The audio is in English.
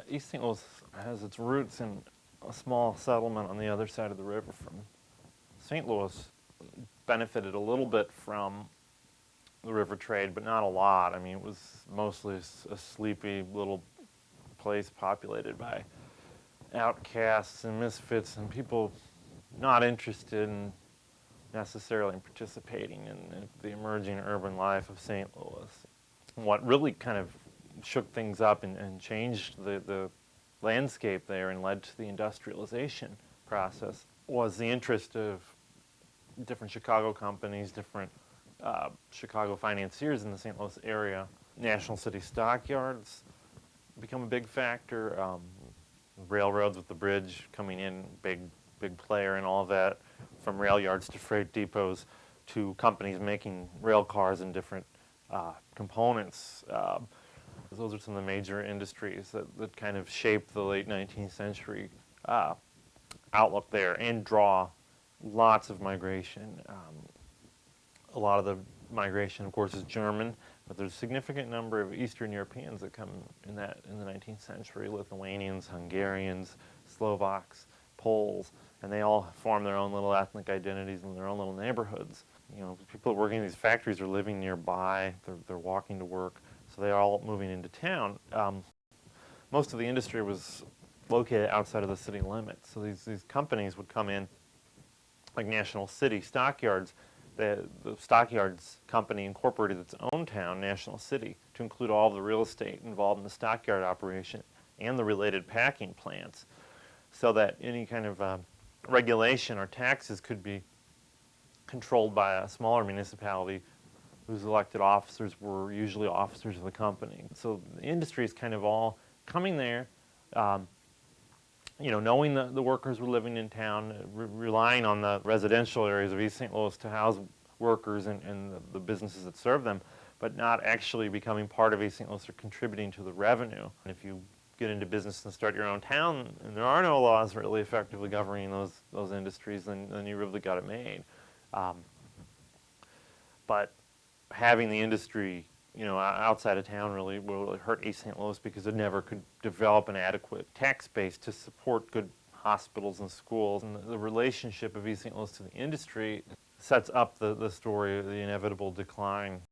East St. Louis has its roots in a small settlement on the other side of the river from St. Louis. Benefited a little bit from the river trade, but not a lot. I mean, it was mostly a sleepy little place populated by outcasts and misfits and people not interested in necessarily in participating in the emerging urban life of St. Louis. What really kind of shook things up and changed the landscape there and led to the industrialization process was the interest of different Chicago companies, different Chicago financiers in the St. Louis area. National City stockyards become a big factor. Railroads with the bridge coming in, big player in all of that, from rail yards to freight depots to companies making rail cars and different components. Those are some of the major industries that kind of shaped the late 19th century outlook there and draw lots of migration. A lot of the migration, of course, is German, but there's a significant number of Eastern Europeans that come in the 19th century, Lithuanians, Hungarians, Slovaks, Poles, and they all form their own little ethnic identities in their own little neighborhoods. You know, people working in these factories are living nearby, they're walking to work, so they're all moving into town. Most of the industry was located outside of the city limits, so these companies would come in, like National City Stockyards. The Stockyards company incorporated its own town, National City, to include all of the real estate involved in the stockyard operation and the related packing plants, so that any kind of regulation or taxes could be controlled by a smaller municipality whose elected officers were usually officers of the company. So the industry is kind of all coming there, you know, knowing the workers were living in town, relying on the residential areas of East St. Louis to house workers and the businesses that serve them, but not actually becoming part of East St. Louis or contributing to the revenue. And if you get into business and start your own town, and there are no laws really effectively governing those industries, then you really got it made. But having the industry, you know, outside of town really will hurt East St. Louis because it never could develop an adequate tax base to support good hospitals and schools. And the relationship of East St. Louis to the industry sets up the story of the inevitable decline.